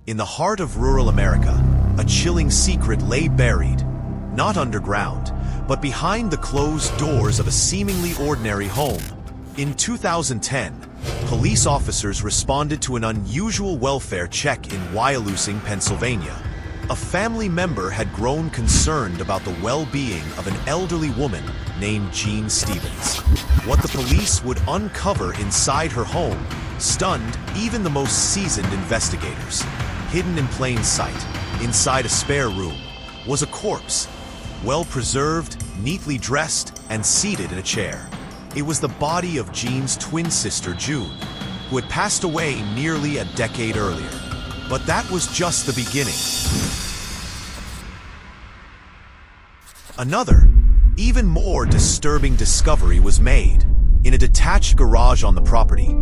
In the heart of rural America, a chilling secret lay buried, not underground, but behind the closed doors of a seemingly ordinary home. In 2010, police officers responded to an unusual welfare check in Wyalusing, Pennsylvania. A family member had grown concerned about the well-being of an elderly woman named Jean Stevens. What the police would uncover inside her home stunned even the most seasoned investigators. Hidden in plain sight, inside a spare room, was a corpse, well-preserved, neatly dressed, and seated in a chair. It was the body of Jean's twin sister, June, who had passed away nearly a decade earlier. But that was just the beginning. Another, even more disturbing discovery was made. In a detached garage on the property,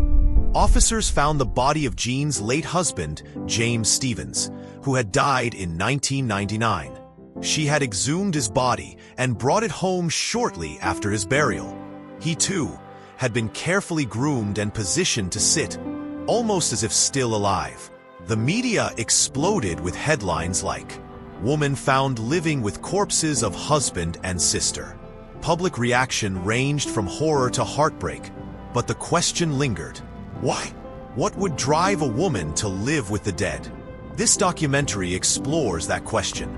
officers found the body of Jean's late husband, James Stevens, who had died in 1999. She had exhumed his body and brought it home shortly after his burial. He, too, had been carefully groomed and positioned to sit, almost as if still alive. The media exploded with headlines like, "Woman found living with corpses of husband and sister." Public reaction ranged from horror to heartbreak, but the question lingered. Why? What would drive a woman to live with the dead? This documentary explores that question.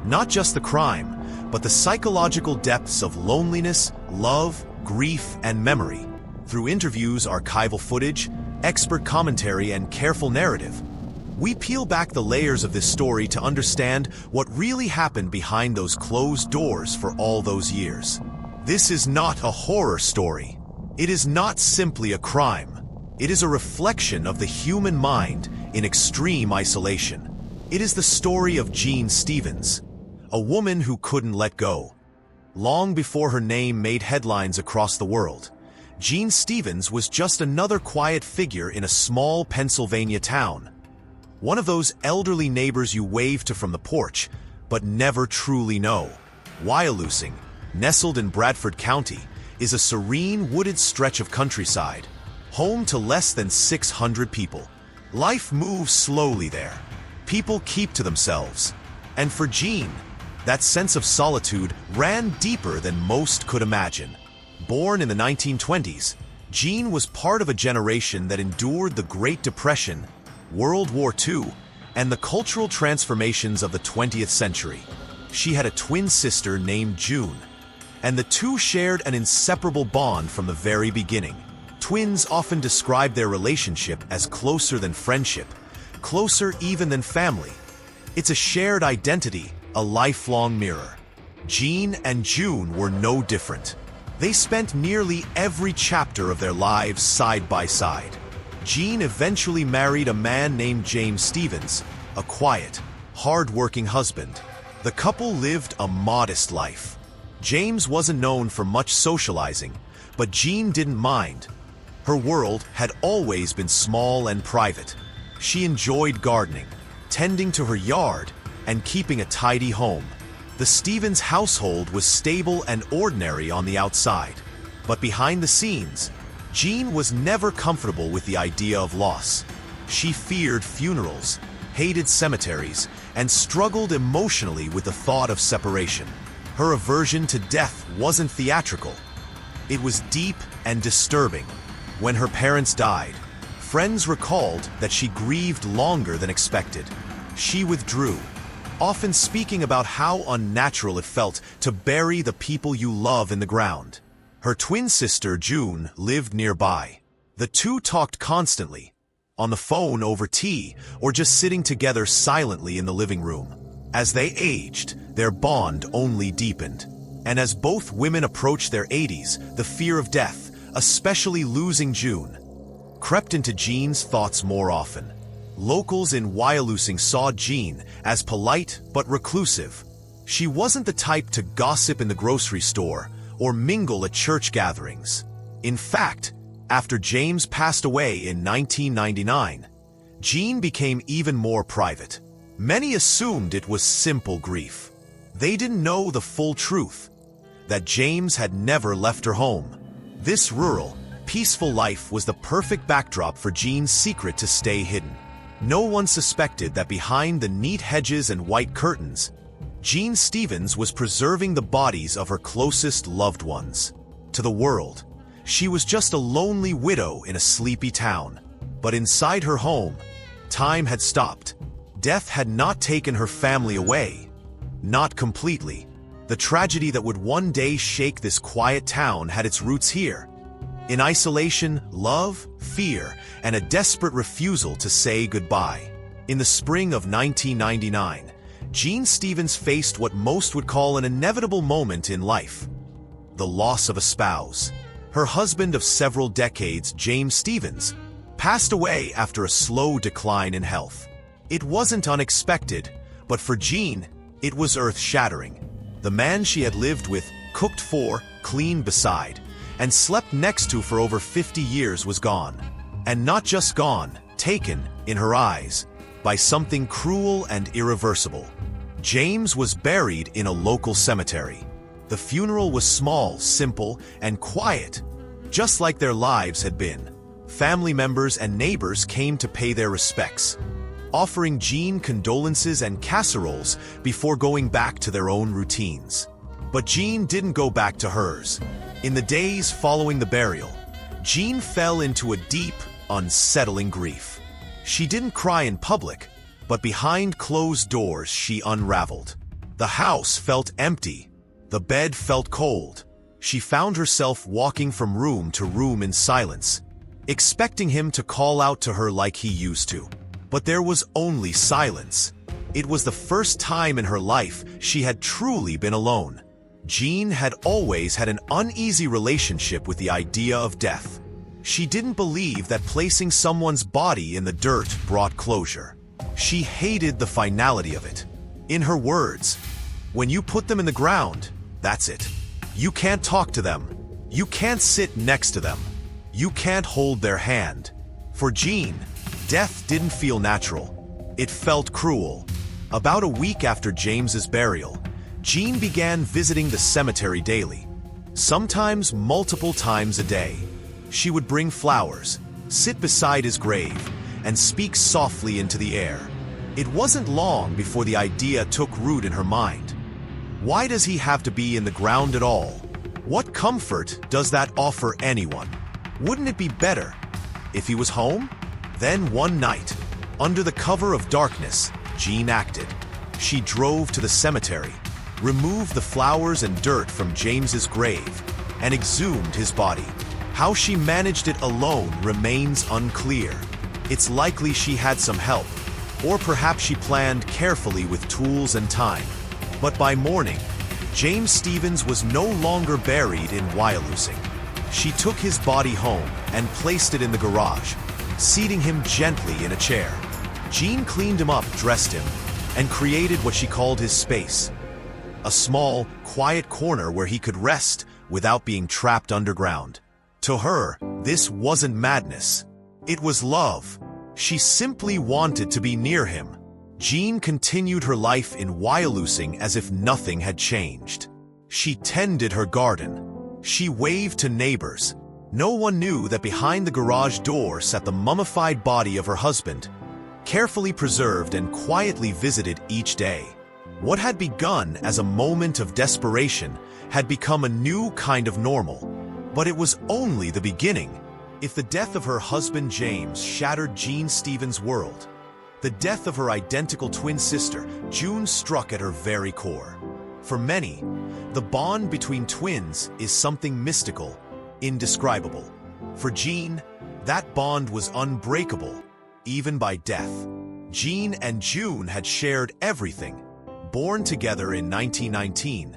Not just the crime, but the psychological depths of loneliness, love, grief, and memory. Through interviews, archival footage, expert commentary, and careful narrative, we peel back the layers of this story to understand what really happened behind those closed doors for all those years. This is not a horror story. It is not simply a crime. It is a reflection of the human mind in extreme isolation. It is the story of Jean Stevens, a woman who couldn't let go. Long before her name made headlines across the world, Jean Stevens was just another quiet figure in a small Pennsylvania town. One of those elderly neighbors you wave to from the porch, but never truly know. Wyalusing, nestled in Bradford County, is a serene wooded stretch of countryside, home to less than 600 people. Life moves slowly there. People keep to themselves. And for Jean, that sense of solitude ran deeper than most could imagine. Born in the 1920s, Jean was part of a generation that endured the Great Depression, World War II, and the cultural transformations of the 20th century. She had a twin sister named June, and the two shared an inseparable bond from the very beginning. Twins often describe their relationship as closer than friendship, closer even than family. It's a shared identity, a lifelong mirror. Jean and June were no different. They spent nearly every chapter of their lives side by side. Jean eventually married a man named James Stevens, a quiet, hard-working husband. The couple lived a modest life. James wasn't known for much socializing, but Jean didn't mind. Her world had always been small and private. She enjoyed gardening, tending to her yard, and keeping a tidy home. The Stevens household was stable and ordinary on the outside, but behind the scenes, Jean was never comfortable with the idea of loss. She feared funerals, hated cemeteries, and struggled emotionally with the thought of separation. Her aversion to death wasn't theatrical. It was deep and disturbing. When her parents died, friends recalled that she grieved longer than expected. She withdrew, often speaking about how unnatural it felt to bury the people you love in the ground. Her twin sister, June, lived nearby. The two talked constantly, on the phone over tea, or just sitting together silently in the living room. As they aged, their bond only deepened. And as both women approached their 80s, the fear of death, especially losing June, crept into Jean's thoughts more often. Locals in Wyalusing saw Jean as polite but reclusive. She wasn't the type to gossip in the grocery store or mingle at church gatherings. In fact, after James passed away in 1999, Jean became even more private. Many assumed it was simple grief. They didn't know the full truth, that James had never left her home. This rural, peaceful life was the perfect backdrop for Jean's secret to stay hidden. No one suspected that behind the neat hedges and white curtains, Jean Stevens was preserving the bodies of her closest loved ones. To the world, she was just a lonely widow in a sleepy town. But inside her home, time had stopped. Death had not taken her family away. Not completely. The tragedy that would one day shake this quiet town had its roots here. In isolation, love, fear, and a desperate refusal to say goodbye. In the spring of 1999, Jean Stevens faced what most would call an inevitable moment in life: the loss of a spouse. Her husband of several decades, James Stevens, passed away after a slow decline in health. It wasn't unexpected, but for Jean, it was earth-shattering. The man she had lived with, cooked for, cleaned beside, and slept next to for over 50 years was gone. And not just gone, taken, in her eyes, by something cruel and irreversible. James was buried in a local cemetery. The funeral was small, simple, and quiet, just like their lives had been. Family members and neighbors came to pay their respects, offering Jean condolences and casseroles before going back to their own routines. But Jean didn't go back to hers. In the days following the burial, Jean fell into a deep, unsettling grief. She didn't cry in public, but behind closed doors she unraveled. The house felt empty. The bed felt cold. She found herself walking from room to room in silence, expecting him to call out to her like he used to. But there was only silence. It was the first time in her life she had truly been alone. Jean had always had an uneasy relationship with the idea of death. She didn't believe that placing someone's body in the dirt brought closure. She hated the finality of it. In her words, "When you put them in the ground, that's it. You can't talk to them. You can't sit next to them. You can't hold their hand." For Jean, death didn't feel natural. It felt cruel. About a week after James's burial, Jean began visiting the cemetery daily, sometimes multiple times a day. She would bring flowers, sit beside his grave, and speak softly into the air. It wasn't long before the idea took root in her mind. Why does he have to be in the ground at all? What comfort does that offer anyone? Wouldn't it be better if he was home? Then one night, under the cover of darkness, Jean acted. She drove to the cemetery, removed the flowers and dirt from James's grave, and exhumed his body. How she managed it alone remains unclear. It's likely she had some help, or perhaps she planned carefully with tools and time. But by morning, James Stevens was no longer buried in Wyalusing. She took his body home and placed it in the garage, seating him gently in a chair. Jean cleaned him up, dressed him, and created what she called his space. A small, quiet corner where he could rest without being trapped underground. To her, this wasn't madness. It was love. She simply wanted to be near him. Jean continued her life in Wyalusing as if nothing had changed. She tended her garden. She waved to neighbors. No one knew that behind the garage door sat the mummified body of her husband, carefully preserved and quietly visited each day. What had begun as a moment of desperation had become a new kind of normal. But it was only the beginning. If the death of her husband James shattered Jean Stevens' world, the death of her identical twin sister, June, struck at her very core. For many, the bond between twins is something mystical, indescribable. For Jean, that bond was unbreakable, even by death. Jean and June had shared everything. Born together in 1919,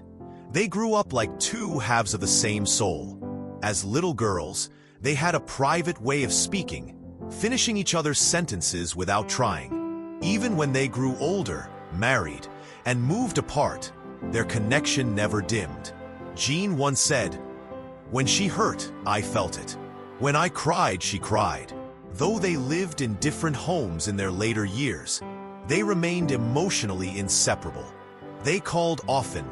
they grew up like two halves of the same soul. As little girls, they had a private way of speaking, finishing each other's sentences without trying. Even when they grew older, married, and moved apart, their connection never dimmed. Jean once said, "When she hurt, I felt it. When I cried, she cried." Though they lived in different homes in their later years, they remained emotionally inseparable. They called often,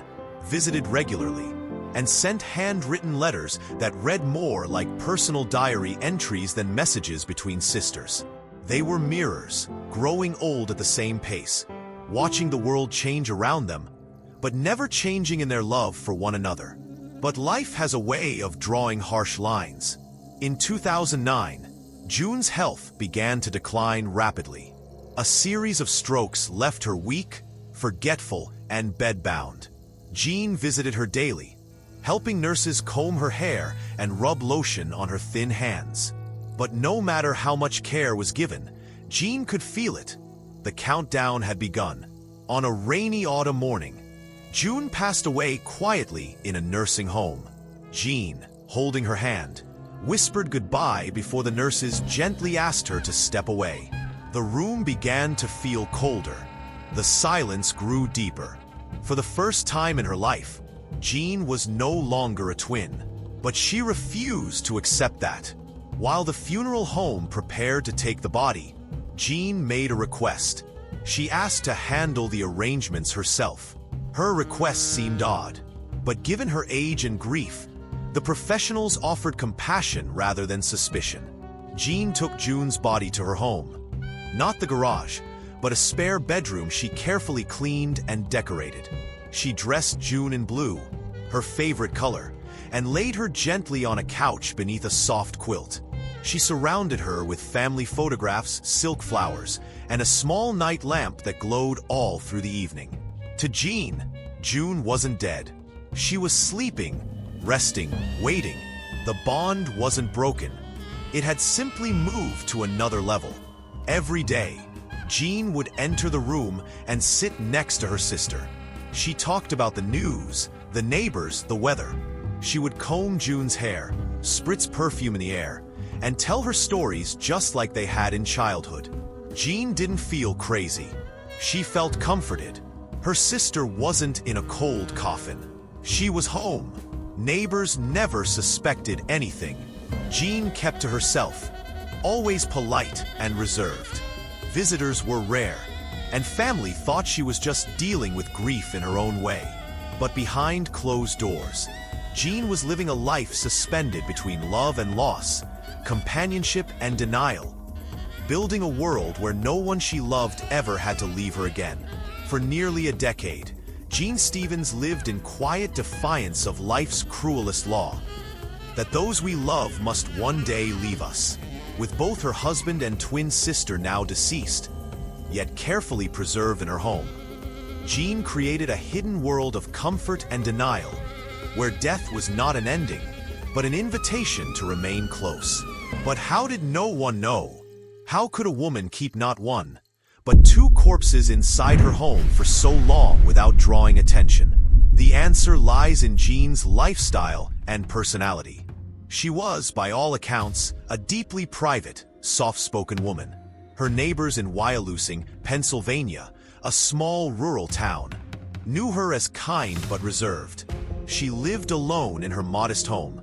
visited regularly, and sent handwritten letters that read more like personal diary entries than messages between sisters. They were mirrors, growing old at the same pace, watching the world change around them, but never changing in their love for one another. But life has a way of drawing harsh lines. In 2009, June's health began to decline rapidly. A series of strokes left her weak, forgetful, and bedbound. Jean visited her daily, helping nurses comb her hair and rub lotion on her thin hands. But no matter how much care was given, Jean could feel it. The countdown had begun. On a rainy autumn morning, June passed away quietly in a nursing home. Jean, holding her hand, whispered goodbye before the nurses gently asked her to step away. The room began to feel colder. The silence grew deeper. For the first time in her life, Jean was no longer a twin. But she refused to accept that. While the funeral home prepared to take the body, Jean made a request. She asked to handle the arrangements herself. Her request seemed odd, but given her age and grief, the professionals offered compassion rather than suspicion. Jean took June's body to her home. Not the garage, but a spare bedroom she carefully cleaned and decorated. She dressed June in blue, her favorite color, and laid her gently on a couch beneath a soft quilt. She surrounded her with family photographs, silk flowers, and a small night lamp that glowed all through the evening. To Jean, June wasn't dead. She was sleeping, resting, waiting. The bond wasn't broken. It had simply moved to another level. Every day, Jean would enter the room and sit next to her sister. She talked about the news, the neighbors, the weather. She would comb June's hair, spritz perfume in the air, and tell her stories just like they had in childhood. Jean didn't feel crazy. She felt comforted. Her sister wasn't in a cold coffin. She was home. Neighbors never suspected anything. Jean kept to herself, always polite and reserved. Visitors were rare, and family thought she was just dealing with grief in her own way. But behind closed doors, Jean was living a life suspended between love and loss, companionship and denial, building a world where no one she loved ever had to leave her again. For nearly a decade, Jean Stevens lived in quiet defiance of life's cruelest law, that those we love must one day leave us. With both her husband and twin sister now deceased, yet carefully preserved in her home, Jean created a hidden world of comfort and denial, where death was not an ending, but an invitation to remain close. But how did no one know? How could a woman keep not one, but two corpses inside her home for so long without drawing attention? The answer lies in Jean's lifestyle and personality. She was, by all accounts, a deeply private, soft-spoken woman. Her neighbors in Wyalusing, Pennsylvania, a small rural town, knew her as kind but reserved. She lived alone in her modest home,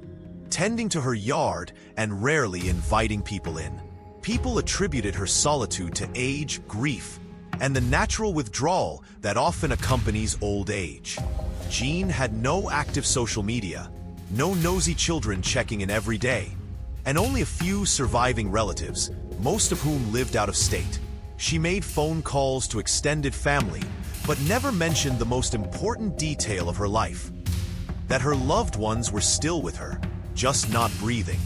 tending to her yard and rarely inviting people in. People attributed her solitude to age, grief, and the natural withdrawal that often accompanies old age. Jean had no active social media, no nosy children checking in every day, and only a few surviving relatives, most of whom lived out of state. She made phone calls to extended family, but never mentioned the most important detail of her life: that her loved ones were still with her, just not breathing.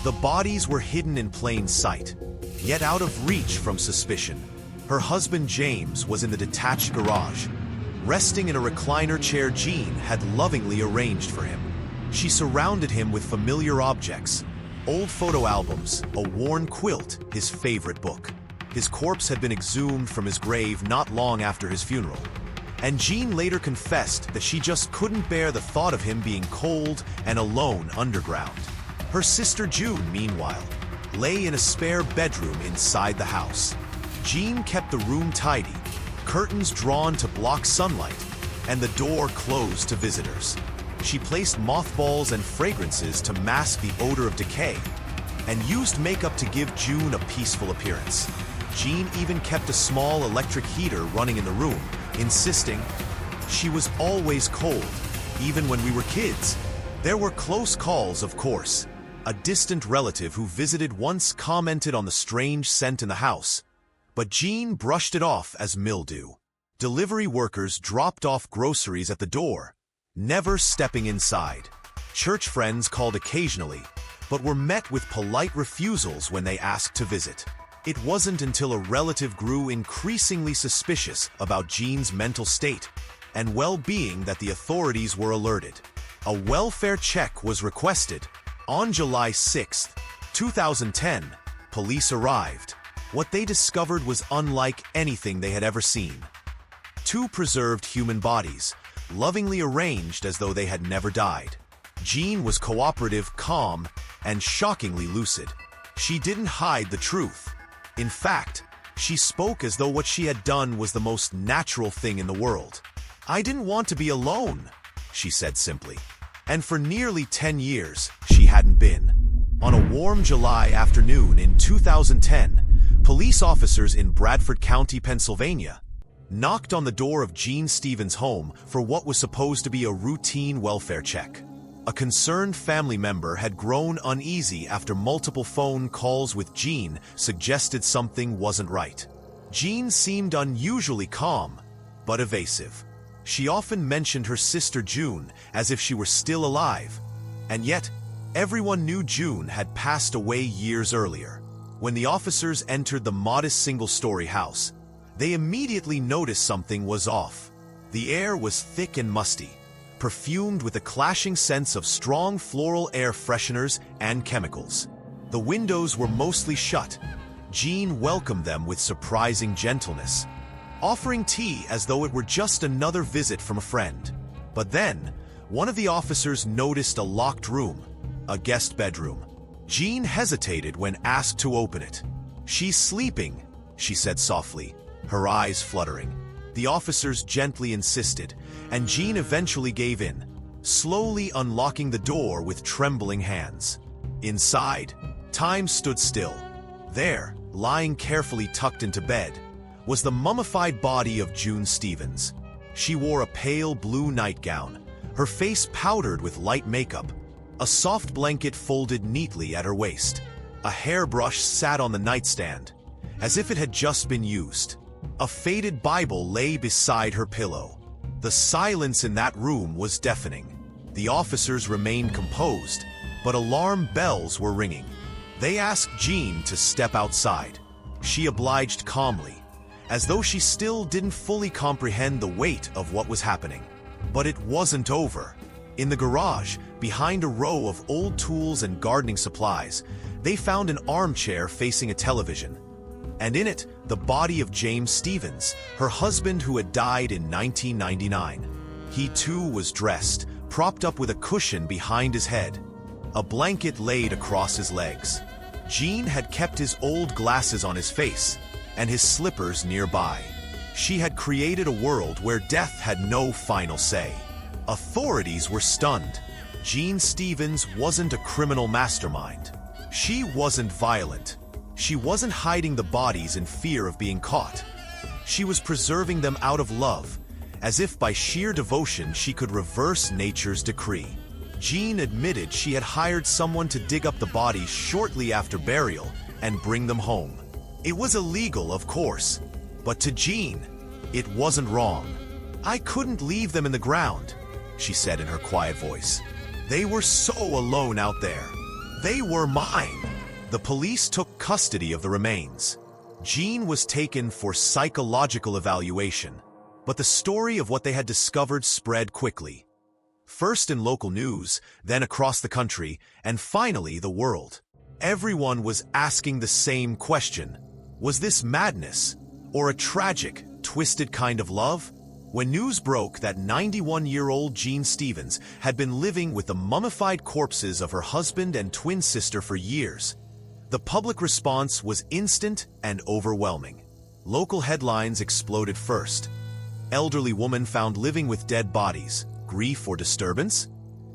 The bodies were hidden in plain sight, yet out of reach from suspicion. Her husband James was in the detached garage, resting in a recliner chair Jean had lovingly arranged for him. She surrounded him with familiar objects, old photo albums, a worn quilt, his favorite book. His corpse had been exhumed from his grave not long after his funeral, and Jean later confessed that she just couldn't bear the thought of him being cold and alone underground. Her sister June, meanwhile, lay in a spare bedroom inside the house. Jean kept the room tidy, curtains drawn to block sunlight, and the door closed to visitors. She placed mothballs and fragrances to mask the odor of decay, and used makeup to give June a peaceful appearance. Jean even kept a small electric heater running in the room, insisting, "She was always cold, even when we were kids." There were close calls, of course. A distant relative who visited once commented on the strange scent in the house, But Jean brushed it off as mildew. Delivery workers dropped off groceries at the door, never stepping inside. Church friends called occasionally, but were met with polite refusals when they asked to visit. It wasn't until a relative grew increasingly suspicious about Jean's mental state and well-being that the authorities were alerted. A welfare check was requested. On July 6, 2010, police arrived. What they discovered was unlike anything they had ever seen. Two preserved human bodies, lovingly arranged as though they had never died. Jean was cooperative, calm, and shockingly lucid. She didn't hide the truth. In fact, she spoke as though what she had done was the most natural thing in the world. "I didn't want to be alone," she said simply. And for nearly 10 years, she hadn't been. On a warm July afternoon in 2010, police officers in Bradford County, Pennsylvania, knocked on the door of Jean Stevens' home for what was supposed to be a routine welfare check. A concerned family member had grown uneasy after multiple phone calls with Jean suggested something wasn't right. Jean seemed unusually calm, but evasive. She often mentioned her sister June as if she were still alive, and yet everyone knew June had passed away years earlier. When the officers entered the modest single-story house, they immediately noticed something was off. The air was thick and musty, perfumed with a clashing sense of strong floral air fresheners and chemicals. The windows were mostly shut. Jean welcomed them with surprising gentleness, offering tea as though it were just another visit from a friend. But then, one of the officers noticed a locked room, a guest bedroom. Jean hesitated when asked to open it. "She's sleeping," she said softly, her eyes fluttering. The officers gently insisted, and Jean eventually gave in, slowly unlocking the door with trembling hands. Inside, time stood still. There, lying carefully tucked into bed, was the mummified body of June Stevens. She wore a pale blue nightgown, her face powdered with light makeup, a soft blanket folded neatly at her waist. A hairbrush sat on the nightstand, as if it had just been used. A faded Bible lay beside her pillow. The silence in that room was deafening. The officers remained composed, but alarm bells were ringing. They asked Jean to step outside. She obliged calmly, as though she still didn't fully comprehend the weight of what was happening. But it wasn't over. In the garage, behind a row of old tools and gardening supplies, they found an armchair facing a television. And in it, the body of James Stevens, her husband who had died in 1999. He too was dressed, propped up with a cushion behind his head, a blanket laid across his legs. Jean had kept his old glasses on his face, and his slippers nearby. She had created a world where death had no final say. Authorities were stunned. Jean Stevens wasn't a criminal mastermind. She wasn't violent. She wasn't hiding the bodies in fear of being caught. She was preserving them out of love, as if by sheer devotion she could reverse nature's decree. Jean admitted she had hired someone to dig up the bodies shortly after burial and bring them home. It was illegal, of course, but to Jean, it wasn't wrong. "I couldn't leave them in the ground," she said in her quiet voice. "They were so alone out there. They were mine." The police took custody of the remains. Jean was taken for psychological evaluation, but the story of what they had discovered spread quickly. First in local news, then across the country, and finally the world. Everyone was asking the same question. Was this madness, or a tragic, twisted kind of love? When news broke that 91-year-old Jean Stevens had been living with the mummified corpses of her husband and twin sister for years, the public response was instant and overwhelming. Local headlines exploded first. Elderly woman found living with dead bodies. Grief or disturbance?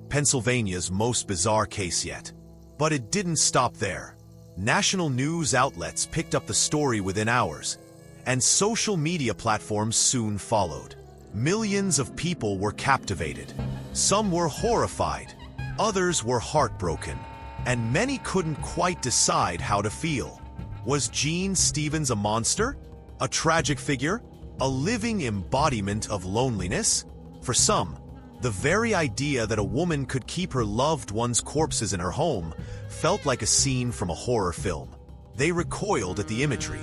Pennsylvania's most bizarre case yet. But it didn't stop there. National news outlets picked up the story within hours, and social media platforms soon followed. Millions of people were captivated. Some were horrified, others were heartbroken, and many couldn't quite decide how to feel. Was Jean Stevens a monster, A tragic figure? A living embodiment of loneliness? For some, the very idea that a woman could keep her loved one's corpses in her home felt like a scene from a horror film. They recoiled at the imagery.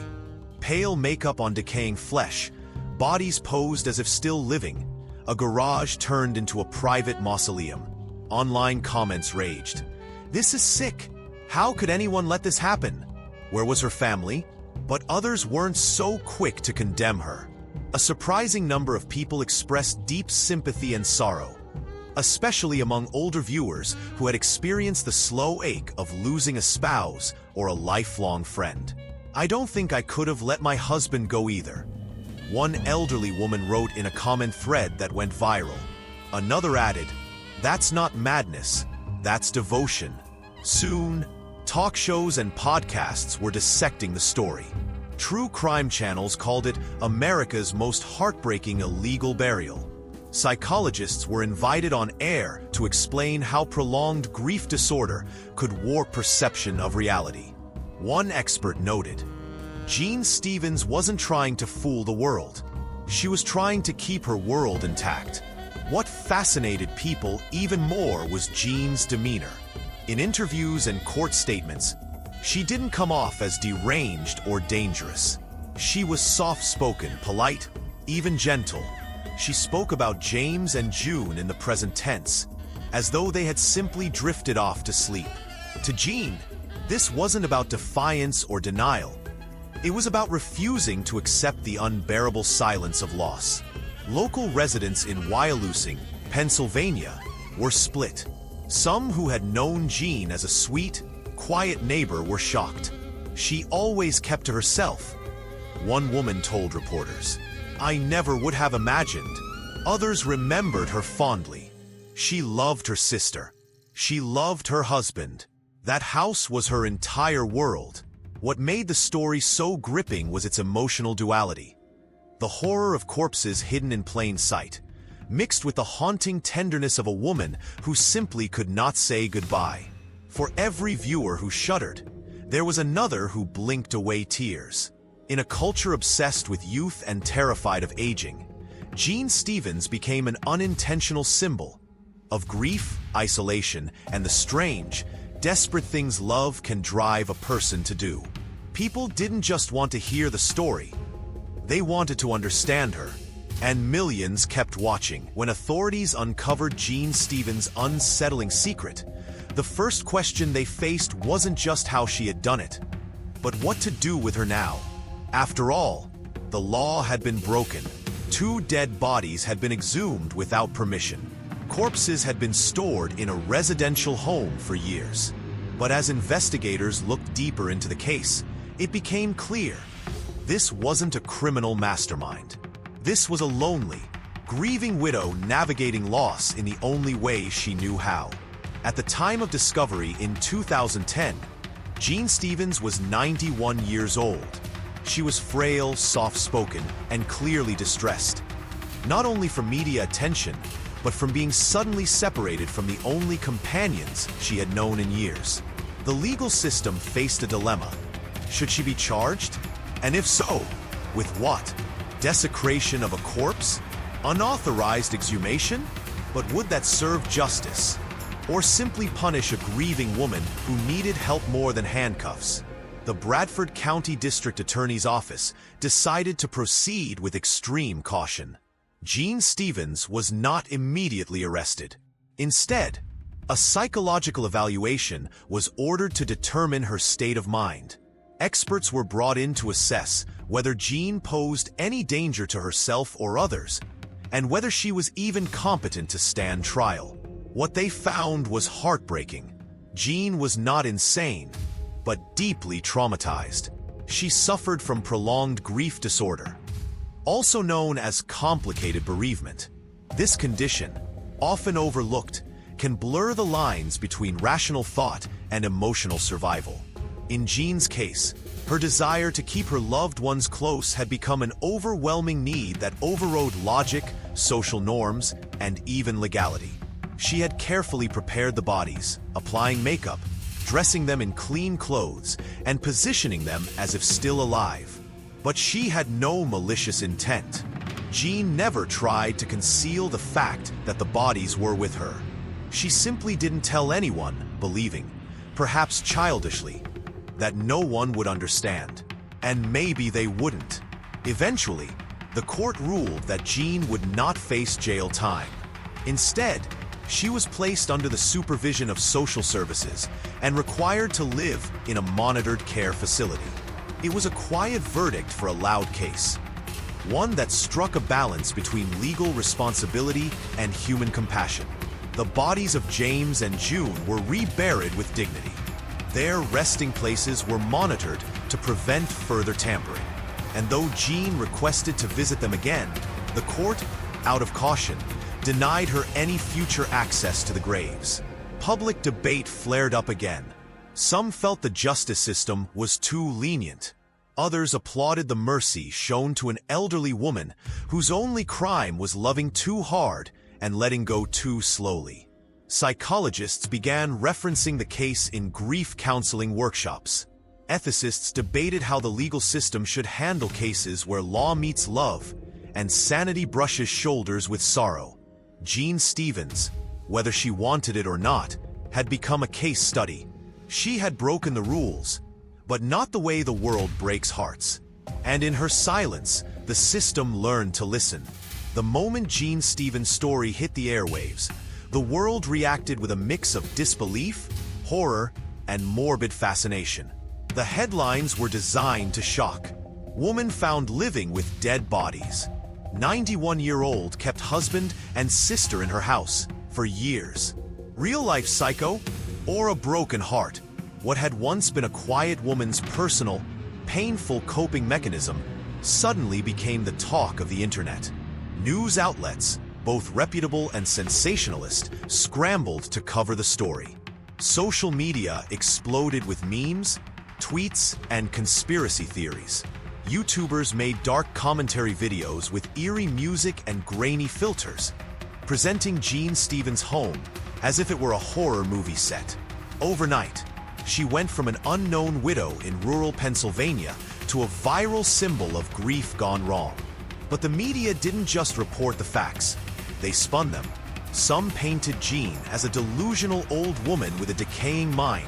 Pale makeup on decaying flesh, bodies posed as if still living, a garage turned into a private mausoleum. Online comments raged. "This is sick. How could anyone let this happen?" Where was her family? But others weren't so quick to condemn her. A surprising number of people expressed deep sympathy and sorrow, especially among older viewers who had experienced the slow ache of losing a spouse or a lifelong friend. "I don't think I could have let my husband go either," one elderly woman wrote in a comment thread that went viral. Another added, "That's not madness, that's devotion." Soon, talk shows and podcasts were dissecting the story. True crime channels called it America's most heartbreaking illegal burial. Psychologists were invited on air to explain how prolonged grief disorder could warp perception of reality. One expert noted, "Jean Stevens wasn't trying to fool the world. She was trying to keep her world intact." What fascinated people even more was Jean's demeanor. In interviews and court statements, she didn't come off as deranged or dangerous. She was soft-spoken, polite, even gentle. She spoke about James and June in the present tense, as though they had simply drifted off to sleep. To Jean, this wasn't about defiance or denial. It was about refusing to accept the unbearable silence of loss. Local residents in Wyalusing, Pennsylvania, were split. Some who had known Jean as a sweet, quiet neighbor were shocked. "She always kept to herself," one woman told reporters. "I never would have imagined." Others remembered her fondly. She loved her sister. She loved her husband. That house was her entire world. What made the story so gripping was its emotional duality. The horror of corpses hidden in plain sight, mixed with the haunting tenderness of a woman who simply could not say goodbye. For every viewer who shuddered, there was another who blinked away tears. In a culture obsessed with youth and terrified of aging, Jean Stevens became an unintentional symbol of grief, isolation, and the strange, desperate things love can drive a person to do. People didn't just want to hear the story, they wanted to understand her. And millions kept watching. When authorities uncovered Jean Stevens' unsettling secret, the first question they faced wasn't just how she had done it, but what to do with her now. After all, the law had been broken. 2 dead bodies had been exhumed without permission. Corpses had been stored in a residential home for years. But as investigators looked deeper into the case, it became clear this wasn't a criminal mastermind. This was a lonely, grieving widow navigating loss in the only way she knew how. At the time of discovery in 2010, Jean Stevens was 91 years old. She was frail, soft-spoken, and clearly distressed, not only from media attention, but from being suddenly separated from the only companions she had known in years. The legal system faced a dilemma. Should she be charged? And if so, with what? Desecration of a corpse? Unauthorized exhumation? But would that serve justice? Or simply punish a grieving woman who needed help more than handcuffs? The Bradford County District Attorney's Office decided to proceed with extreme caution. Jean Stevens was not immediately arrested. Instead, a psychological evaluation was ordered to determine her state of mind. Experts were brought in to assess whether Jean posed any danger to herself or others, and whether she was even competent to stand trial. What they found was heartbreaking. Jean was not insane, but deeply traumatized. She suffered from prolonged grief disorder, also known as complicated bereavement. This condition, often overlooked, can blur the lines between rational thought and emotional survival. In Jean's case, her desire to keep her loved ones close had become an overwhelming need that overrode logic, social norms, and even legality. She had carefully prepared the bodies, applying makeup, dressing them in clean clothes, and positioning them as if still alive. But she had no malicious intent. Jean never tried to conceal the fact that the bodies were with her. She simply didn't tell anyone, believing, perhaps childishly, that no one would understand. And maybe they wouldn't. Eventually, the court ruled that Jean would not face jail time. Instead, she was placed under the supervision of social services and required to live in a monitored care facility. It was a quiet verdict for a loud case, one that struck a balance between legal responsibility and human compassion. The bodies of James and June were reburied with dignity. Their resting places were monitored to prevent further tampering. And though Jean requested to visit them again, the court, out of caution, denied her any future access to the graves. Public debate flared up again. Some felt the justice system was too lenient. Others applauded the mercy shown to an elderly woman whose only crime was loving too hard and letting go too slowly. Psychologists began referencing the case in grief counseling workshops. Ethicists debated how the legal system should handle cases where law meets love and sanity brushes shoulders with sorrow. Jean Stevens, whether she wanted it or not, had become a case study. She had broken the rules, but not the way the world breaks hearts. And in her silence, the system learned to listen. The moment Jean Stevens' story hit the airwaves, the world reacted with a mix of disbelief, horror, and morbid fascination. The headlines were designed to shock. Woman found living with dead bodies. 91-year-old kept husband and sister in her house for years. Real-life psycho or a broken heart? What had once been a quiet woman's personal, painful coping mechanism suddenly became the talk of the internet. News outlets, both reputable and sensationalist, scrambled to cover the story. Social media exploded with memes, tweets, and conspiracy theories. YouTubers made dark commentary videos with eerie music and grainy filters, presenting Jean Stevens' home as if it were a horror movie set. Overnight, she went from an unknown widow in rural Pennsylvania to a viral symbol of grief gone wrong. But the media didn't just report the facts, they spun them. Some painted Jean as a delusional old woman with a decaying mind,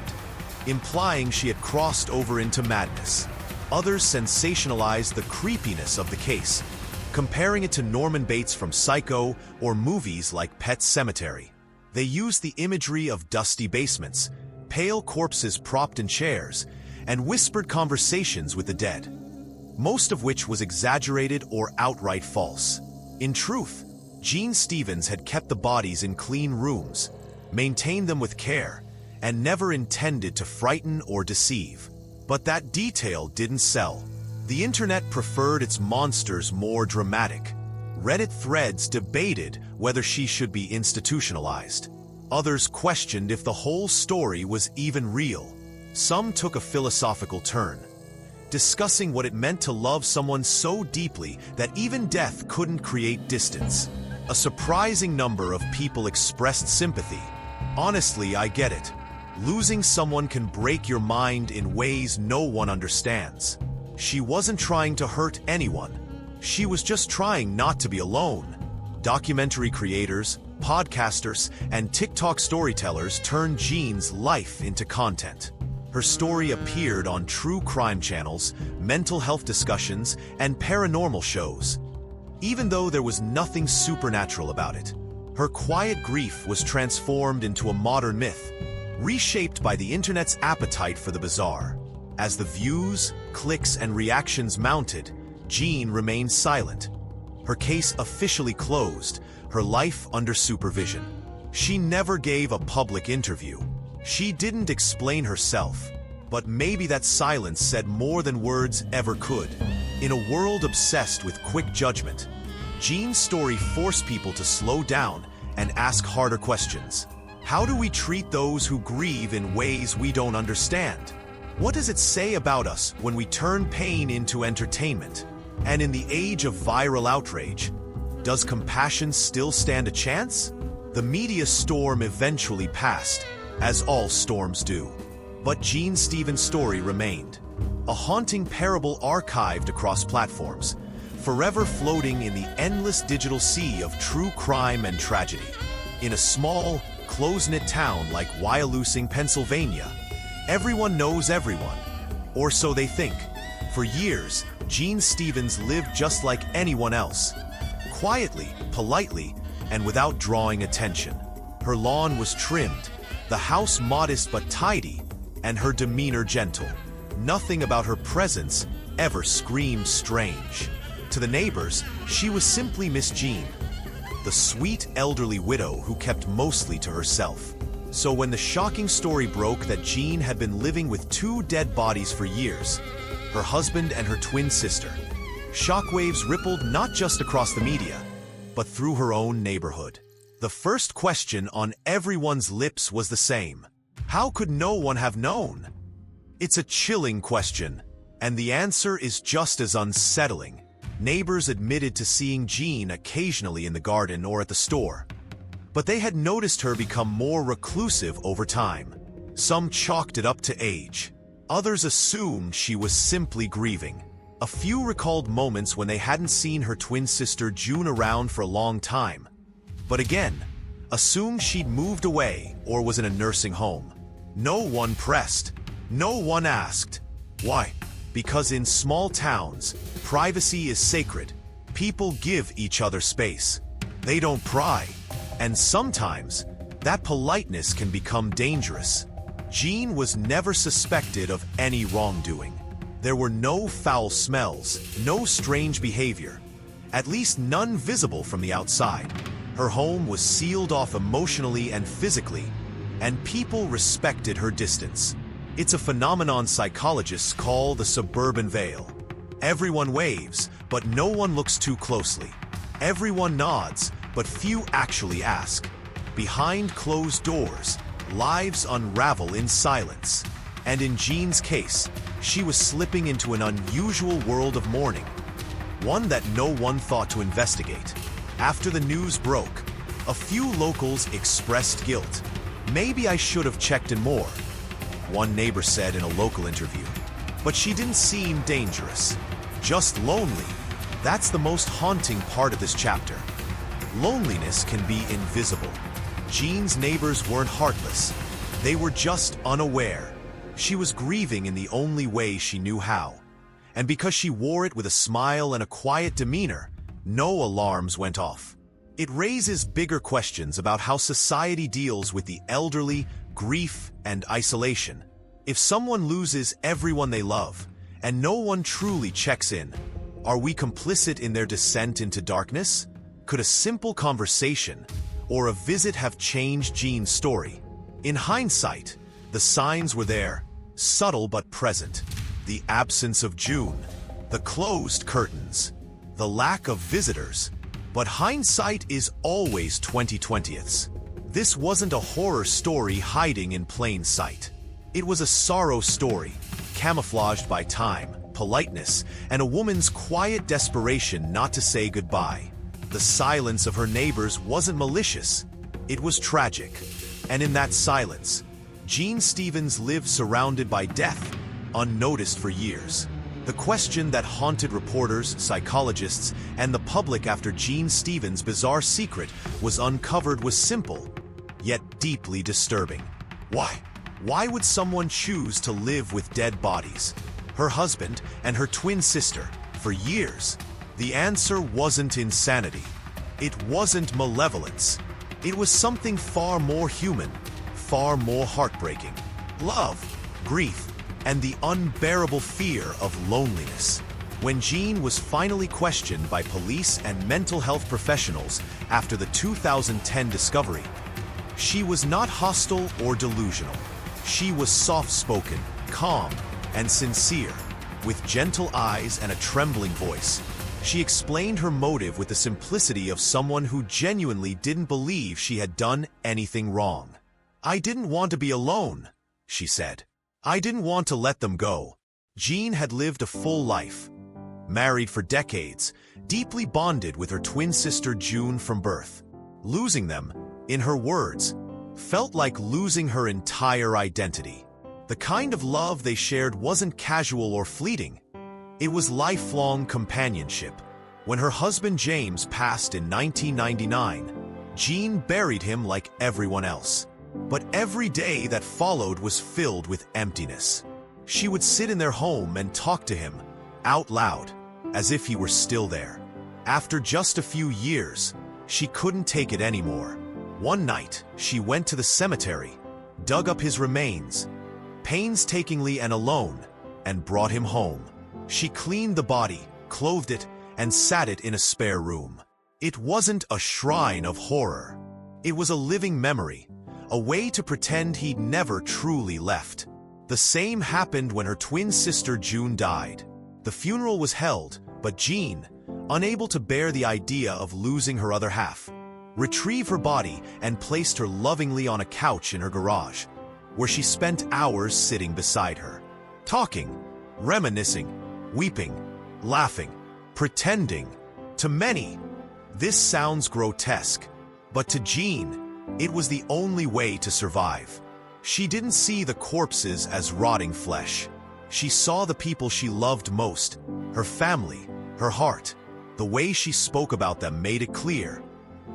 implying she had crossed over into madness. Others sensationalized the creepiness of the case, comparing it to Norman Bates from Psycho or movies like Pet Sematary. They used the imagery of dusty basements, pale corpses propped in chairs, and whispered conversations with the dead, most of which was exaggerated or outright false. In truth, Jean Stevens had kept the bodies in clean rooms, maintained them with care, and never intended to frighten or deceive. But that detail didn't sell. The internet preferred its monsters more dramatic. Reddit threads debated whether she should be institutionalized. Others questioned if the whole story was even real. Some took a philosophical turn, discussing what it meant to love someone so deeply that even death couldn't create distance. A surprising number of people expressed sympathy. Honestly, I get it. Losing someone can break your mind in ways no one understands. She wasn't trying to hurt anyone. She was just trying not to be alone. Documentary creators, podcasters, and TikTok storytellers turned Jean's life into content. Her story appeared on true crime channels, mental health discussions, and paranormal shows. Even though there was nothing supernatural about it, her quiet grief was transformed into a modern myth, reshaped by the internet's appetite for the bizarre. As the views, clicks, and reactions mounted, Jean remained silent. Her case officially closed, her life under supervision. She never gave a public interview. She didn't explain herself, but maybe that silence said more than words ever could. In a world obsessed with quick judgment, Jean's story forced people to slow down and ask harder questions. How do we treat those who grieve in ways we don't understand? What does it say about us when we turn pain into entertainment? And in the age of viral outrage, does compassion still stand a chance? The media storm eventually passed, as all storms do. But Jean Stevens' story remained. a haunting parable archived across platforms, forever floating in the endless digital sea of true crime and tragedy. In a small, close-knit town like Wyalusing, Pennsylvania, everyone knows everyone, or so they think. For years, Jean Stevens lived just like anyone else, quietly, politely, and without drawing attention. Her lawn was trimmed, the house modest but tidy, and her demeanor gentle. Nothing about her presence ever screamed strange. To the neighbors, she was simply Miss Jean, the sweet elderly widow who kept mostly to herself. So when the shocking story broke that Jean had been living with two dead bodies for years, her husband and her twin sister, shockwaves rippled not just across the media, but through her own neighborhood. The first question on everyone's lips was the same. How could no one have known? It's a chilling question, and the answer is just as unsettling. Neighbors admitted to seeing Jean occasionally in the garden or at the store, but they had noticed her become more reclusive over time. Some chalked it up to age. Others assumed she was simply grieving. A few recalled moments when they hadn't seen her twin sister June around for a long time, but again, assumed she'd moved away or was in a nursing home. No one pressed. No one asked. Why? Because in small towns, privacy is sacred. People give each other space. They don't pry. And sometimes, that politeness can become dangerous. Jean was never suspected of any wrongdoing. There were no foul smells, no strange behavior, at least none visible from the outside. Her home was sealed off emotionally and physically, and people respected her distance. It's a phenomenon psychologists call the suburban veil. Everyone waves, but no one looks too closely. Everyone nods, but few actually ask. Behind closed doors, lives unravel in silence. And in Jean's case, she was slipping into an unusual world of mourning, one that no one thought to investigate. After the news broke, a few locals expressed guilt. "Maybe I should have checked in more," one neighbor said in a local interview. But she didn't seem dangerous, just lonely. That's the most haunting part of this chapter. Loneliness can be invisible. Jean's neighbors weren't heartless. They were just unaware. She was grieving in the only way she knew how. And because she wore it with a smile and a quiet demeanor, no alarms went off. It raises bigger questions about how society deals with the elderly, grief, and isolation. If someone loses everyone they love, and no one truly checks in, are we complicit in their descent into darkness? Could a simple conversation or a visit have changed Jean's story? In hindsight, the signs were there, subtle but present. The absence of June, the closed curtains, the lack of visitors. But hindsight is always 20/20ths. This wasn't a horror story hiding in plain sight. It was a sorrow story, camouflaged by time, politeness, and a woman's quiet desperation not to say goodbye. The silence of her neighbors wasn't malicious. It was tragic. And in that silence, Jean Stevens lived surrounded by death, unnoticed for years. The question that haunted reporters, psychologists, and the public after Jean Stevens' bizarre secret was uncovered was simple, yet deeply disturbing. Why? Why would someone choose to live with dead bodies? Her husband and her twin sister, for years. The answer wasn't insanity. It wasn't malevolence. It was something far more human, far more heartbreaking. Love, grief, and the unbearable fear of loneliness. When Jean was finally questioned by police and mental health professionals after the 2010 discovery, she was not hostile or delusional. She was soft-spoken, calm, and sincere. With gentle eyes and a trembling voice, she explained her motive with the simplicity of someone who genuinely didn't believe she had done anything wrong. "I didn't want to be alone," she said. "I didn't want to let them go." Jean had lived a full life, married for decades, deeply bonded with her twin sister June from birth. Losing them, in her words, felt like losing her entire identity. The kind of love they shared wasn't casual or fleeting. It was lifelong companionship. When her husband James passed in 1999, Jean buried him like everyone else. But every day that followed was filled with emptiness. She would sit in their home and talk to him, out loud, as if he were still there. After just a few years, she couldn't take it anymore. One night, she went to the cemetery, dug up his remains, painstakingly and alone, and brought him home. She cleaned the body, clothed it, and sat it in a spare room. It wasn't a shrine of horror. It was a living memory, a way to pretend he'd never truly left. The same happened when her twin sister June died. The funeral was held, but Jean, unable to bear the idea of losing her other half, retrieved her body and placed her lovingly on a couch in her garage, where she spent hours sitting beside her, talking, reminiscing, weeping, laughing, pretending. To many, this sounds grotesque, but to Jean, it was the only way to survive. She didn't see the corpses as rotting flesh. She saw the people she loved most, her family, her heart. The way she spoke about them made it clear.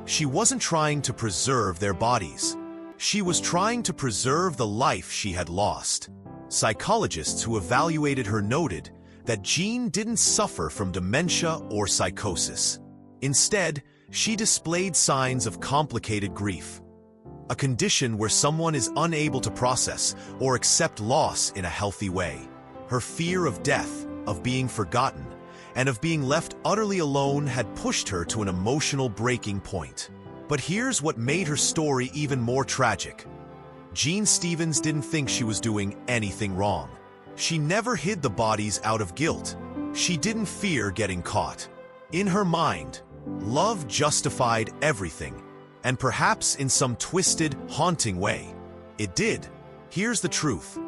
She wasn't trying to preserve their bodies. She was trying to preserve the life she had lost. Psychologists who evaluated her noted that Jean didn't suffer from dementia or psychosis. Instead, she displayed signs of complicated grief, a condition where someone is unable to process or accept loss in a healthy way. Her fear of death, of being forgotten, and of being left utterly alone had pushed her to an emotional breaking point. But here's what made her story even more tragic. Jean Stevens didn't think she was doing anything wrong. She never hid the bodies out of guilt. She didn't fear getting caught. In her mind, love justified everything, and perhaps in some twisted, haunting way, it did. Here's the truth.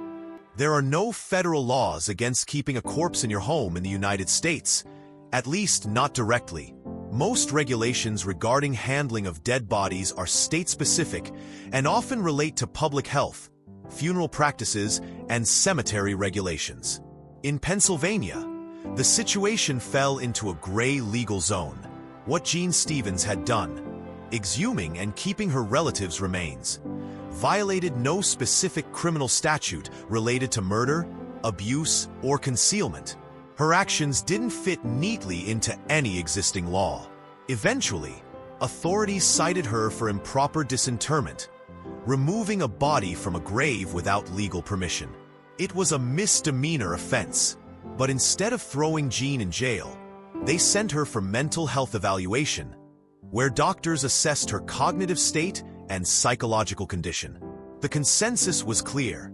There are no federal laws against keeping a corpse in your home in the United States, at least not directly. Most regulations regarding handling of dead bodies are state-specific and often relate to public health, funeral practices, and cemetery regulations. In Pennsylvania, the situation fell into a gray legal zone. What Jean Stevens had done, exhuming and keeping her relatives' remains, violated no specific criminal statute related to murder, abuse, or concealment. Her actions didn't fit neatly into any existing law. Eventually, authorities cited her for improper disinterment, removing a body from a grave without legal permission. It was a misdemeanor offense, but instead of throwing Jean in jail, they sent her for mental health evaluation, where doctors assessed her cognitive state and psychological condition. The consensus was clear.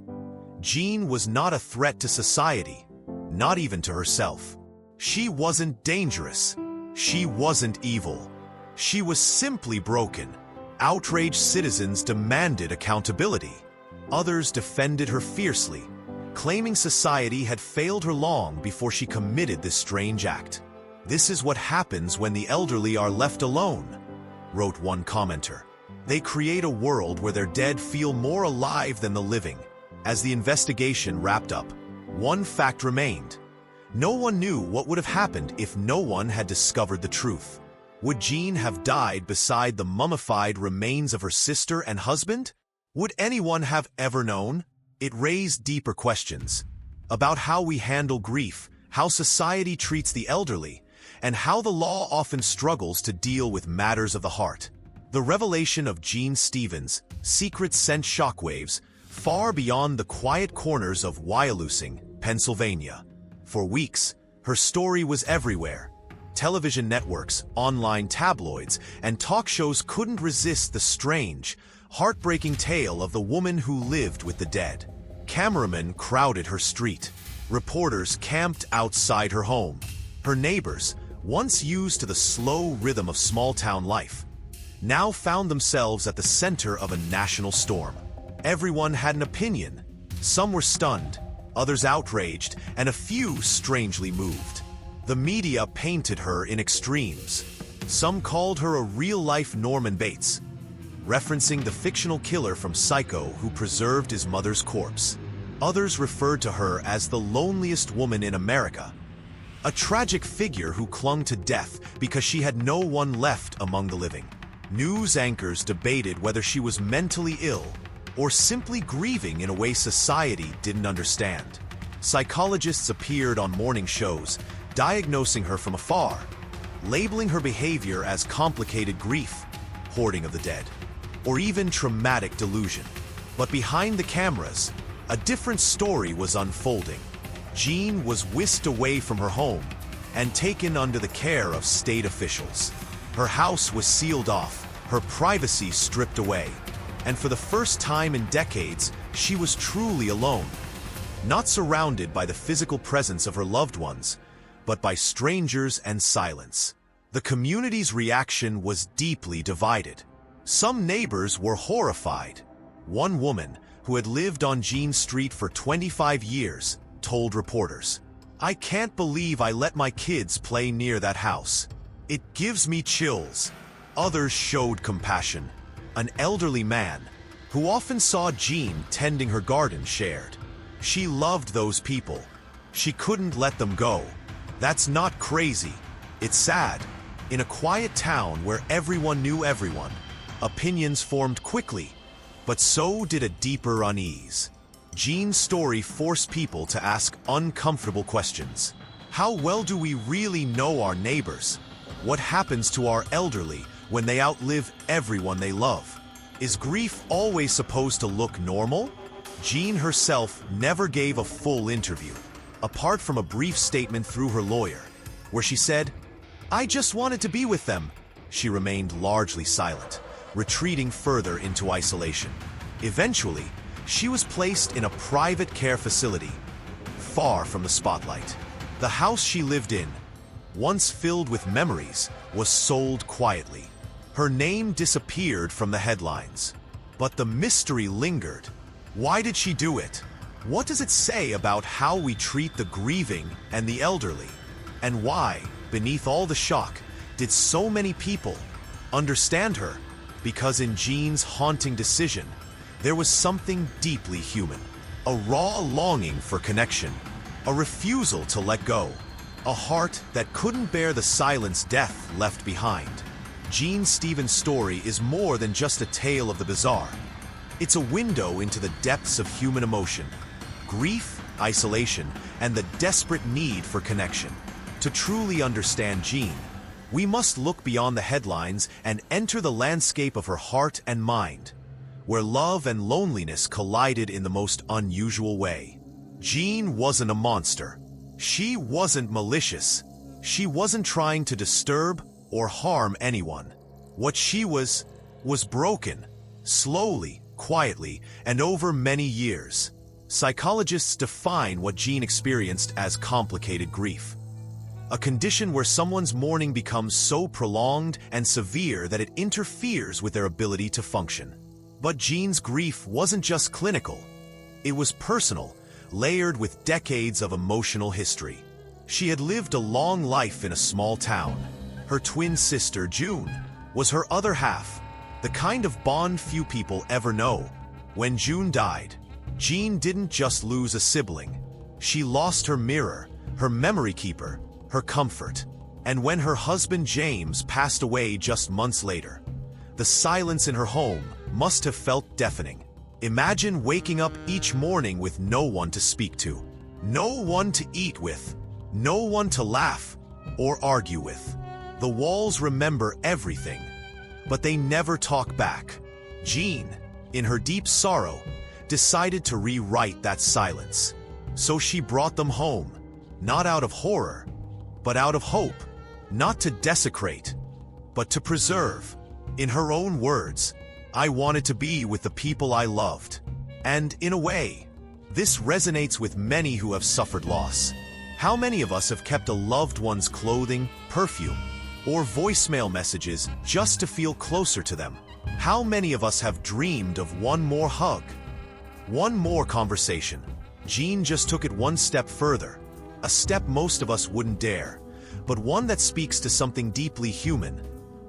Jean was not a threat to society, not even to herself. She wasn't dangerous. She wasn't evil. She was simply broken. Outraged citizens demanded accountability. Others defended her fiercely, claiming society had failed her long before she committed this strange act. "This is what happens when the elderly are left alone," wrote one commenter. "They create a world where their dead feel more alive than the living." As the investigation wrapped up, one fact remained. No one knew what would have happened if no one had discovered the truth. Would Jean have died beside the mummified remains of her sister and husband? Would anyone have ever known? It raised deeper questions about how we handle grief, how society treats the elderly, and how the law often struggles to deal with matters of the heart. The revelation of Jean Stevens' secret sent shockwaves far beyond the quiet corners of Wyalusing, Pennsylvania. For weeks, her story was everywhere. Television networks, online tabloids, and talk shows couldn't resist the strange, heartbreaking tale of the woman who lived with the dead. Cameramen crowded her street. Reporters camped outside her home. Her neighbors, once used to the slow rhythm of small-town life, now found themselves at the center of a national storm. Everyone had an opinion. Some were stunned, others outraged, and a few strangely moved. The media painted her in extremes. Some called her a real-life Norman Bates, referencing the fictional killer from Psycho who preserved his mother's corpse. Others referred to her as the loneliest woman in America, a tragic figure who clung to death because she had no one left among the living. News anchors debated whether she was mentally ill or simply grieving in a way society didn't understand. Psychologists appeared on morning shows, diagnosing her from afar, labeling her behavior as complicated grief, hoarding of the dead, or even traumatic delusion. But behind the cameras, a different story was unfolding. Jean was whisked away from her home and taken under the care of state officials. Her house was sealed off, her privacy stripped away, and for the first time in decades, she was truly alone. Not surrounded by the physical presence of her loved ones, but by strangers and silence. The community's reaction was deeply divided. Some neighbors were horrified. One woman, who had lived on Jean Street for 25 years, told reporters, "I can't believe I let my kids play near that house. It gives me chills." Others showed compassion. An elderly man, who often saw Jean tending her garden, shared, "She loved those people. She couldn't let them go. That's not crazy. It's sad." In a quiet town where everyone knew everyone, opinions formed quickly, but so did a deeper unease. Jean's story forced people to ask uncomfortable questions. How well do we really know our neighbors? What happens to our elderly when they outlive everyone they love? Is grief always supposed to look normal? Jean herself never gave a full interview, apart from a brief statement through her lawyer, where she said, "I just wanted to be with them." She remained largely silent, retreating further into isolation. Eventually, she was placed in a private care facility, far from the spotlight. The house she lived in, once filled with memories, was sold quietly. Her name disappeared from the headlines. But the mystery lingered. Why did she do it? What does it say about how we treat the grieving and the elderly? And why, beneath all the shock, did so many people understand her? Because in Jean's haunting decision, there was something deeply human. A raw longing for connection, a refusal to let go, a heart that couldn't bear the silence death left behind. Jean Stevens' story is more than just a tale of the bizarre. It's a window into the depths of human emotion, grief, isolation, and the desperate need for connection. To truly understand Jean, we must look beyond the headlines and enter the landscape of her heart and mind, where love and loneliness collided in the most unusual way. Jean wasn't a monster. She wasn't malicious. She wasn't trying to disturb or harm anyone. What she was broken, slowly, quietly, and over many years. Psychologists define what Jean experienced as complicated grief, a condition where someone's mourning becomes so prolonged and severe that it interferes with their ability to function. But Jean's grief wasn't just clinical. It was personal, layered with decades of emotional history. She had lived a long life in a small town. Her twin sister, June, was her other half, the kind of bond few people ever know. When June died, Jean didn't just lose a sibling. She lost her mirror, her memory keeper, her comfort. And when her husband James passed away just months later, the silence in her home must have felt deafening. Imagine waking up each morning with no one to speak to, no one to eat with, no one to laugh or argue with. The walls remember everything, but they never talk back. Jean, in her deep sorrow, decided to rewrite that silence. So she brought them home, not out of horror, but out of hope, not to desecrate, but to preserve. In her own words, "I wanted to be with the people I loved." And in a way, this resonates with many who have suffered loss. How many of us have kept a loved one's clothing, perfume, or voicemail messages just to feel closer to them? How many of us have dreamed of one more hug, one more conversation? Jean just took it one step further, a step most of us wouldn't dare, but one that speaks to something deeply human: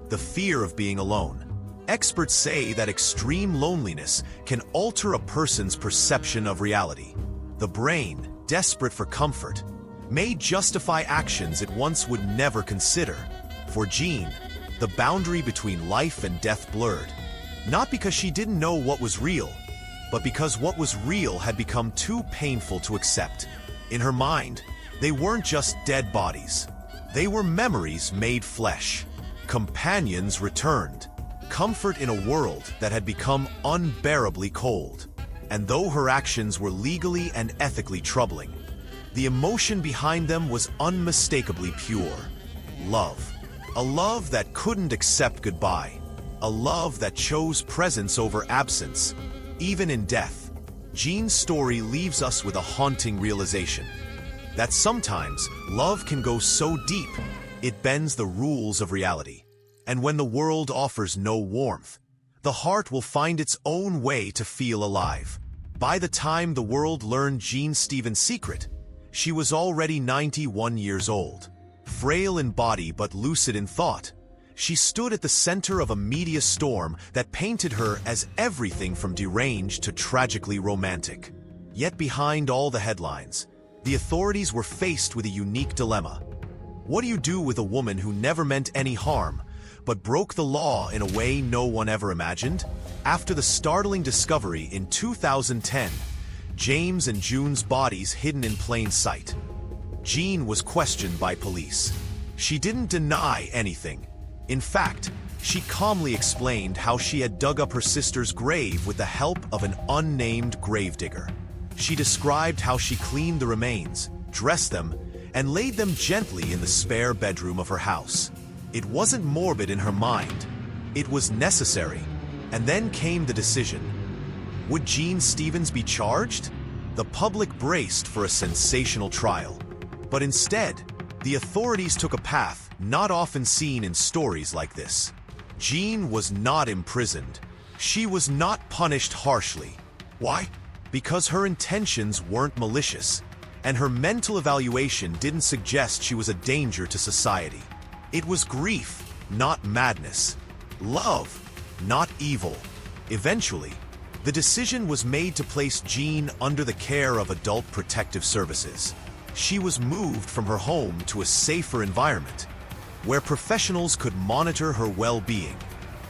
the fear of being alone. Experts say that extreme loneliness can alter a person's perception of reality. The brain, desperate for comfort, may justify actions it once would never consider. For Jean, the boundary between life and death blurred, not because she didn't know what was real, but because what was real had become too painful to accept. In her mind, they weren't just dead bodies. They were memories made flesh. Companions returned. Comfort in a world that had become unbearably cold. And though her actions were legally and ethically troubling, the emotion behind them was unmistakably pure. Love. A love that couldn't accept goodbye. A love that chose presence over absence, even in death. Jean's story leaves us with a haunting realization that sometimes love can go so deep it bends the rules of reality. And when the world offers no warmth, the heart will find its own way to feel alive. By the time the world learned Jean Stevens' secret, she was already 91 years old. Frail in body but lucid in thought, she stood at the center of a media storm that painted her as everything from deranged to tragically romantic. Yet behind all the headlines, the authorities were faced with a unique dilemma. What do you do with a woman who never meant any harm, but broke the law in a way no one ever imagined? After the startling discovery in 2010, James and June's bodies hidden in plain sight, Jean was questioned by police. She didn't deny anything. In fact, she calmly explained how she had dug up her sister's grave with the help of an unnamed gravedigger. She described how she cleaned the remains, dressed them, and laid them gently in the spare bedroom of her house. It wasn't morbid in her mind. It was necessary. And then came the decision. Would Jean Stevens be charged? The public braced for a sensational trial. But instead, the authorities took a path not often seen in stories like this. Jean was not imprisoned. She was not punished harshly. Why? Because her intentions weren't malicious, and her mental evaluation didn't suggest she was a danger to society. It was grief, not madness. Love, not evil. Eventually, the decision was made to place Jean under the care of Adult Protective Services. She was moved from her home to a safer environment, where professionals could monitor her well-being.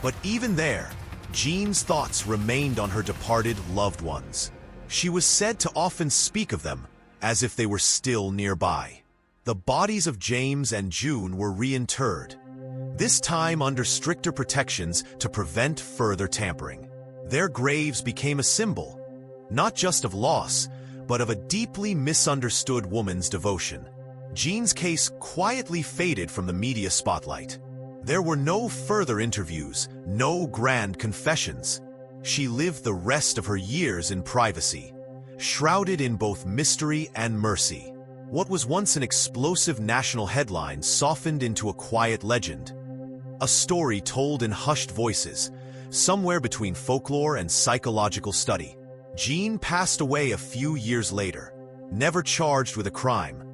But even there, Jean's thoughts remained on her departed loved ones. She was said to often speak of them as if they were still nearby. The bodies of James and June were reinterred, this time under stricter protections to prevent further tampering. Their graves became a symbol, not just of loss, but of a deeply misunderstood woman's devotion. Jean's case quietly faded from the media spotlight. There were no further interviews, no grand confessions. She lived the rest of her years in privacy, shrouded in both mystery and mercy. What was once an explosive national headline softened into a quiet legend. A story told in hushed voices, somewhere between folklore and psychological study. Jean passed away a few years later, never charged with a crime,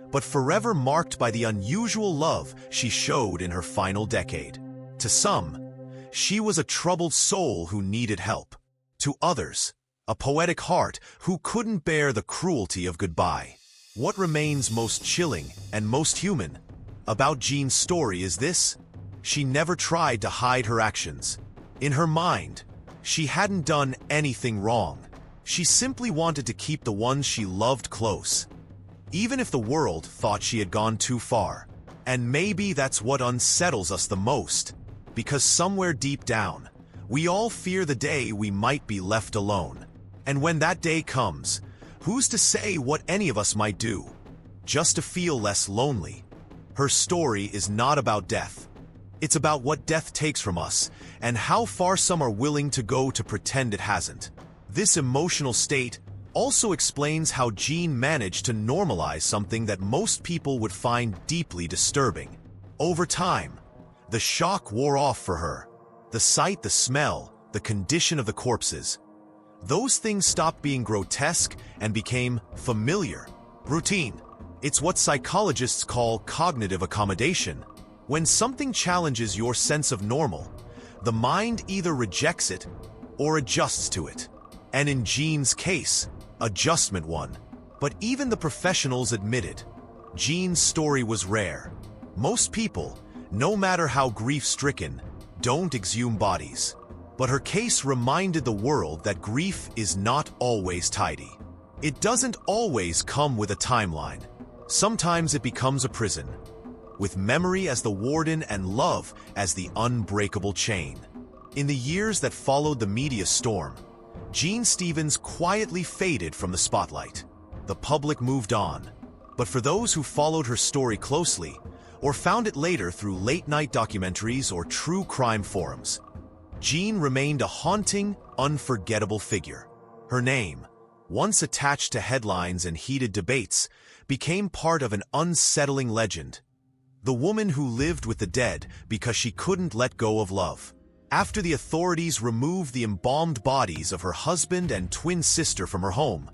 but forever marked by the unusual love she showed in her final decade. To some, she was a troubled soul who needed help. To others, a poetic heart who couldn't bear the cruelty of goodbye. What remains most chilling and most human about Jean's story is this: she never tried to hide her actions. In her mind, she hadn't done anything wrong. She simply wanted to keep the ones she loved close, even if the world thought she had gone too far. And maybe that's what unsettles us the most, because somewhere deep down, we all fear the day we might be left alone. And when that day comes, who's to say what any of us might do, just to feel less lonely? Her story is not about death. It's about what death takes from us, and how far some are willing to go to pretend it hasn't. This emotional state also explains how Jean managed to normalize something that most people would find deeply disturbing. Over time, the shock wore off for her. The sight, the smell, the condition of the corpses. Those things stopped being grotesque and became familiar, routine. It's what psychologists call cognitive accommodation. When something challenges your sense of normal, the mind either rejects it or adjusts to it. And in Jean's case, adjustment won. But even the professionals admitted, Jean's story was rare. Most people, no matter how grief-stricken, don't exhume bodies. But her case reminded the world that grief is not always tidy. It doesn't always come with a timeline. Sometimes it becomes a prison, with memory as the warden and love as the unbreakable chain. In the years that followed the media storm, Jean Stevens quietly faded from the spotlight. The public moved on, but for those who followed her story closely, or found it later through late-night documentaries or true crime forums, Jean remained a haunting, unforgettable figure. Her name, once attached to headlines and heated debates, became part of an unsettling legend. The woman who lived with the dead because she couldn't let go of love. After the authorities removed the embalmed bodies of her husband and twin sister from her home,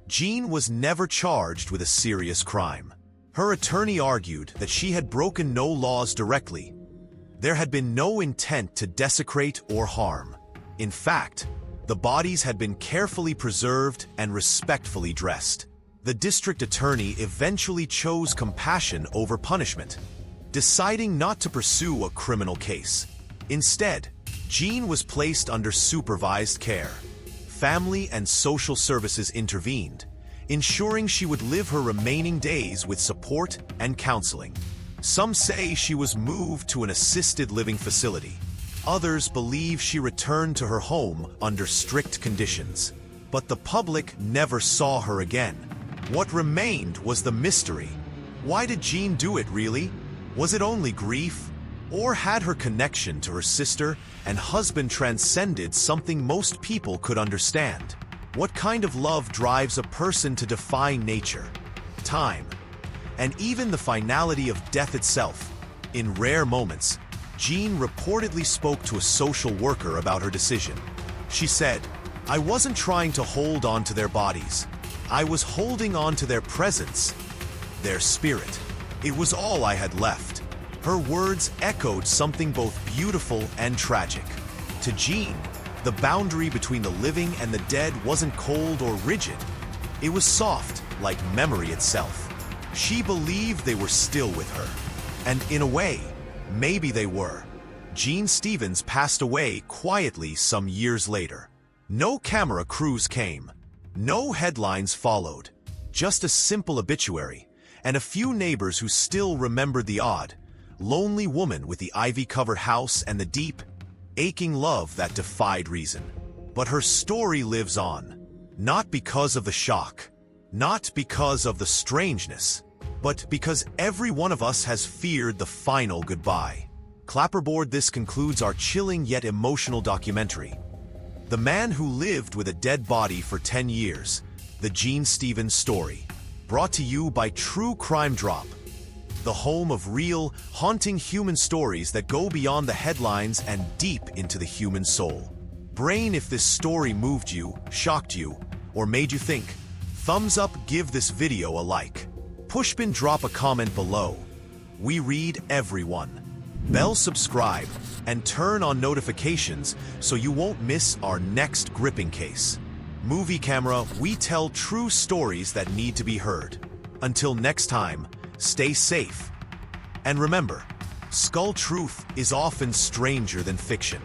Jean was never charged with a serious crime. Her attorney argued that she had broken no laws directly. There had been no intent to desecrate or harm. In fact, the bodies had been carefully preserved and respectfully dressed. The district attorney eventually chose compassion over punishment, deciding not to pursue a criminal case. Instead, Jean was placed under supervised care. Family and social services intervened, ensuring she would live her remaining days with support and counseling. Some say she was moved to an assisted living facility. Others believe she returned to her home under strict conditions. But the public never saw her again. What remained was the mystery. Why did Jean do it, really? Was it only grief? Or had her connection to her sister and husband transcended something most people could understand? What kind of love drives a person to defy nature, time, and even the finality of death itself? In rare moments, Jean reportedly spoke to a social worker about her decision. She said, "I wasn't trying to hold on to their bodies. I was holding on to their presence, their spirit. It was all I had left." Her words echoed something both beautiful and tragic. To Jean, the boundary between the living and the dead wasn't cold or rigid. It was soft, like memory itself. She believed they were still with her. And in a way, maybe they were. Jean Stevens passed away quietly some years later. No camera crews came. No headlines followed. Just a simple obituary, and a few neighbors who still remembered the odd, lonely woman with the ivy-covered house and the deep, aching love that defied reason. But her story lives on, not because of the shock, not because of the strangeness, but because every one of us has feared the final goodbye. Clapperboard, this concludes our chilling yet emotional documentary. The Man Who Lived with a Dead Body for 10 Years, the Jean Stevens Story. Brought to you by True Crime Drop, the home of real, haunting human stories that go beyond the headlines and deep into the human soul. Brain, if this story moved you, shocked you, or made you think, thumbs up, give this video a like. Pushpin, drop a comment below. We read everyone. Bell, subscribe, and turn on notifications so you won't miss our next gripping case. Movie Camera, we tell true stories that need to be heard. Until next time, stay safe. And remember, skull truth is often stranger than fiction.